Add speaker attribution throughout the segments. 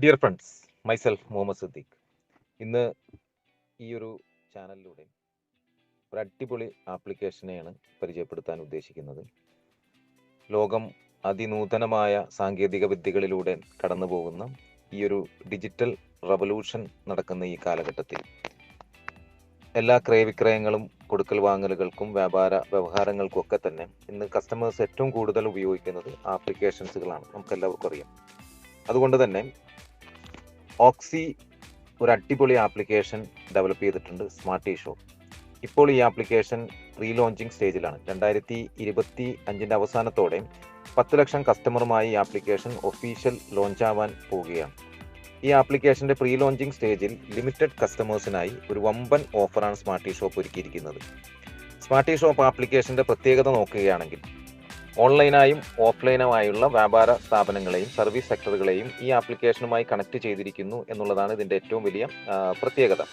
Speaker 1: Dear friends, myself Muhammad Siddique. ഇന്ന് ഈ ഒരു ചാനലിലൂടെ ഒരു അടിപൊളി ആപ്ലിക്കേഷനെയാണ് പരിചയപ്പെടുത്താൻ ഉദ്ദേശിക്കുന്നത്. ലോകം അതിനൂതനമായ സാങ്കേതിക വിദ്യകളിലൂടെ കടന്നു പോകുന്ന ഈ ഒരു ഡിജിറ്റൽ റവല്യൂഷൻ നടക്കുന്ന ഈ കാലഘട്ടത്തിൽ എല്ലാ ക്രയവിക്രയങ്ങളും കൊടുക്കൽ വാങ്ങലുകൾക്കും വ്യാപാര വ്യവഹാരങ്ങൾക്കും ഒക്കെ തന്നെ ഇന്ന് കസ്റ്റമേഴ്സ് ഏറ്റവും കൂടുതൽ ഉപയോഗിക്കുന്നത് ആപ്ലിക്കേഷൻസുകളാണ്. നമുക്കെല്ലാവർക്കും അറിയാം. അതുകൊണ്ട് തന്നെ ഓക്സി ഒരു അടിപൊളി ആപ്ലിക്കേഷൻ ഡെവലപ്പ് ചെയ്തിട്ടുണ്ട്, സ്മാർട്ട് ഷോപ്പ്. ഇപ്പോൾ ഈ ആപ്ലിക്കേഷൻ റീ ലോഞ്ചിങ് സ്റ്റേജിലാണ്. 2025 അവസാനത്തോടെ 10 ലക്ഷം കസ്റ്റമറുമായി ഈ ആപ്ലിക്കേഷൻ ഒഫീഷ്യൽ ലോഞ്ച് ആവാൻ പോവുകയാണ്. ഈ ആപ്ലിക്കേഷന്റെ പ്രീ ലോഞ്ചിങ് സ്റ്റേജിൽ ലിമിറ്റഡ് കസ്റ്റമേഴ്സിനായി ഒരു വമ്പൻ ഓഫറാണ് സ്മാർട്ട് ഷോപ്പ് ഒരുക്കിയിരിക്കുന്നത്. സ്മാർട്ട് ഷോപ്പ് ആപ്ലിക്കേഷന്റെ പ്രത്യേകത നോക്കുകയാണെങ്കിൽ ഓൺലൈനായും ഓഫ്ലൈനുമായുള്ള വ്യാപാര സ്ഥാപനങ്ങളെയും സർവീസ് സെക്ടറുകളെയും ഈ ആപ്ലിക്കേഷനുമായി കണക്ട് ചെയ്തിരിക്കുന്നു എന്നുള്ളതാണ് ഇതിന്റെ ഏറ്റവും വലിയ പ്രത്യേകത.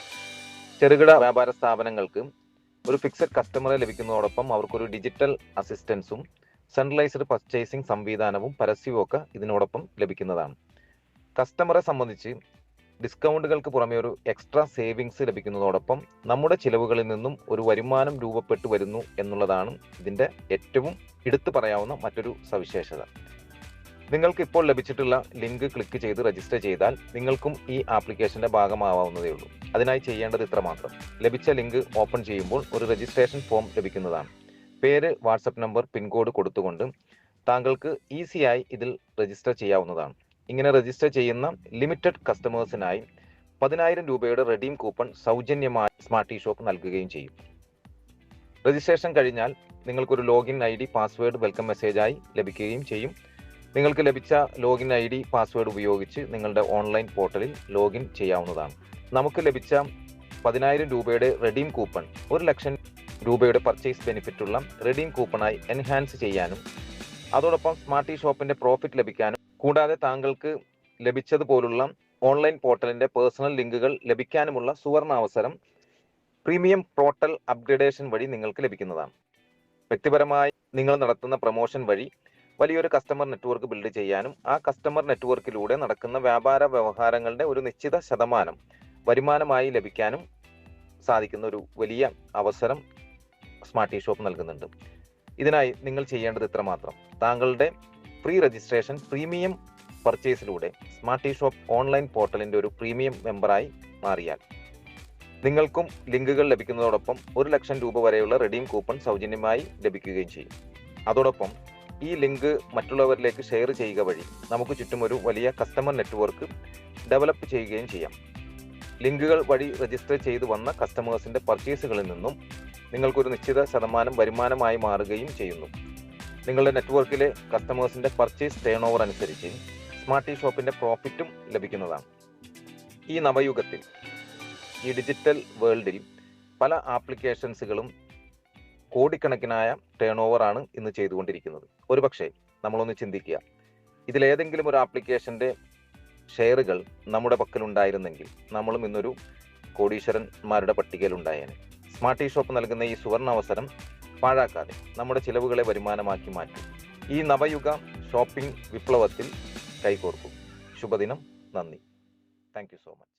Speaker 1: ചെറുകിട വ്യാപാര സ്ഥാപനങ്ങൾക്ക് ഒരു ഫിക്സഡ് കസ്റ്റമറെ ലഭിക്കുന്നതോടൊപ്പം അവർക്കൊരു ഡിജിറ്റൽ അസിസ്റ്റൻസും സെൻട്രലൈസ്ഡ് പർച്ചേസിംഗ് സംവിധാനവും പരസ്യവും ഒക്കെ ഇതിനോടൊപ്പം ലഭിക്കുന്നതാണ്. കസ്റ്റമറെ സംബന്ധിച്ച് ഡിസ്കൗണ്ടുകൾക്ക് പുറമെ ഒരു എക്സ്ട്രാ സേവിങ്സ് ലഭിക്കുന്നതോടൊപ്പം നമ്മുടെ ചിലവുകളിൽ നിന്നും ഒരു വരുമാനം രൂപപ്പെട്ടു വരുന്നു എന്നുള്ളതാണ് ഇതിന്റെ ഏറ്റവും എടുത്തു പറയാവുന്ന മറ്റൊരു സവിശേഷത. നിങ്ങൾക്ക് ഇപ്പോൾ ലഭിച്ചിട്ടുള്ള ലിങ്ക് ക്ലിക്ക് ചെയ്ത് രജിസ്റ്റർ ചെയ്താൽ നിങ്ങൾക്കും ഈ ആപ്ലിക്കേഷന്റെ ഭാഗമാവാവുന്നതേ ഉള്ളൂ. അതിനായി ചെയ്യേണ്ടത് ഇത്ര മാത്രം: ലഭിച്ച ലിങ്ക് ഓപ്പൺ ചെയ്യുമ്പോൾ ഒരു രജിസ്ട്രേഷൻ ഫോം ലഭിക്കുന്നതാണ്. പേര്, വാട്സപ്പ് നമ്പർ, പിൻകോഡ് കൊടുത്തുകൊണ്ട് താങ്കൾക്ക് ഈസിയായി ഇതിൽ രജിസ്റ്റർ ചെയ്യാവുന്നതാണ്. ഇങ്ങനെ രജിസ്റ്റർ ചെയ്യുന്ന ലിമിറ്റഡ് കസ്റ്റമേഴ്സിനായി 10,000 രൂപയുടെ റെഡീം കൂപ്പൺ സൗജന്യമായി സ്മാർട്ട് ഷോപ്പ് നൽകുകയും ചെയ്യും. രജിസ്ട്രേഷൻ കഴിഞ്ഞാൽ നിങ്ങൾക്കൊരു ലോഗിൻ ID, പാസ്വേഡ് വെൽക്കം മെസ്സേജായി ലഭിക്കുകയും ചെയ്യും. നിങ്ങൾക്ക് ലഭിച്ച ലോഗിൻ ID, പാസ്വേഡ് ഉപയോഗിച്ച് നിങ്ങളുടെ ഓൺലൈൻ പോർട്ടലിൽ ലോഗിൻ ചെയ്യാവുന്നതാണ്. നമുക്ക് ലഭിച്ച 10,000 രൂപയുടെ റെഡീം കൂപ്പൺ 1 ലക്ഷം രൂപയുടെ പർച്ചേസ് ബെനിഫിറ്റ് ഉള്ള റെഡീം കൂപ്പണായി എൻഹാൻസ് ചെയ്യാനും അതോടൊപ്പം സ്മാർട്ട് ഷോപ്പിന്റെ പ്രോഫിറ്റ് ലഭിക്കാനും കൂടാതെ താങ്കൾക്ക് ലഭിച്ചതുപോലുള്ള ഓൺലൈൻ പോർട്ടലിന്റെ പേഴ്സണൽ ലിങ്കുകൾ ലഭിക്കാനുമുള്ള സുവർണ അവസരം പ്രീമിയം പോർട്ടൽ അപ്ഗ്രേഡേഷൻ വഴി നിങ്ങൾക്ക് ലഭിക്കുന്നതാണ്. വ്യക്തിപരമായി നിങ്ങൾ നടത്തുന്ന പ്രൊമോഷൻ വഴി വലിയൊരു കസ്റ്റമർ നെറ്റ്വർക്ക് ബിൽഡ് ചെയ്യാനും ആ കസ്റ്റമർ നെറ്റ്വർക്കിലൂടെ നടക്കുന്ന വ്യാപാര വ്യവഹാരങ്ങളുടെ ഒരു നിശ്ചിത ശതമാനം വരുമാനമായി ലഭിക്കാനും സാധിക്കുന്ന ഒരു വലിയ അവസരം സ്മാർട്ട് ഷോപ്പ് നൽകുന്നുണ്ട്. ഇതിനായി നിങ്ങൾ ചെയ്യേണ്ടത് ഇത്ര മാത്രം: താങ്കളുടെ പ്രീ രജിസ്ട്രേഷൻ പ്രീമിയം പർച്ചേസിലൂടെ സ്മാർട്ട് ഷോപ്പ് ഓൺലൈൻ പോർട്ടലിന്റെ ഒരു പ്രീമിയം മെമ്പറായി മാറിയാൽ നിങ്ങൾക്കും ലിങ്കുകൾ ലഭിക്കുന്നതോടൊപ്പം 1 ലക്ഷം രൂപ വരെയുള്ള റെഡീം കൂപ്പൺ സൗജന്യമായി ലഭിക്കുകയും ചെയ്യും. അതോടൊപ്പം ഈ ലിങ്ക് മറ്റുള്ളവരിലേക്ക് ഷെയർ ചെയ്യുക വഴി നമുക്ക് ചുറ്റും ഒരു വലിയ കസ്റ്റമർ നെറ്റ്വർക്ക് ഡെവലപ്പ് ചെയ്യുകയും ചെയ്യാം. ലിങ്കുകൾ വഴി രജിസ്റ്റർ ചെയ്തു വന്ന കസ്റ്റമേഴ്സിന്റെ പർച്ചേസുകളിൽ നിന്നും നിങ്ങൾക്കൊരു നിശ്ചിത ശതമാനം വരുമാനമായി മാറുകയും ചെയ്യുന്നു. നിങ്ങളുടെ നെറ്റ്വർക്കിലെ കസ്റ്റമേഴ്സിന്റെ പർച്ചേസ് ടേൺ ഓവർ അനുസരിച്ച് സ്മാർട്ട് ഷോപ്പിന്റെ പ്രോഫിറ്റും ലഭിക്കുന്നതാണ്. ഈ നവയുഗത്തിൽ, ഈ ഡിജിറ്റൽ വേൾഡിൽ പല ആപ്ലിക്കേഷൻസുകളും കോടിക്കണക്കിനായ ടേൺ ഓവറാണ് ഇന്ന് ചെയ്തുകൊണ്ടിരിക്കുന്നത്. ഒരുപക്ഷെ നമ്മളൊന്ന് ചിന്തിക്കുക, ഇതിലേതെങ്കിലും ഒരു ആപ്ലിക്കേഷന്റെ ഷെയറുകൾ നമ്മുടെ പക്കലുണ്ടായിരുന്നെങ്കിൽ നമ്മളും ഇന്നൊരു കോടീശ്വരന്മാരുടെ പട്ടികയിൽ ഉണ്ടായേനെ. സ്മാർട്ട് ഷോപ്പ് നൽകുന്ന ഈ സുവർണ അവസരം പാഴാക്കാതെ നമ്മുടെ ചിലവുകളെ വരുമാനമാക്കി മാറ്റി ഈ നവയുഗ ഷോപ്പിംഗ് വിപ്ലവത്തിൽ കൈകോർക്കും. ശുഭദിനം. നന്ദി. Thank you so much.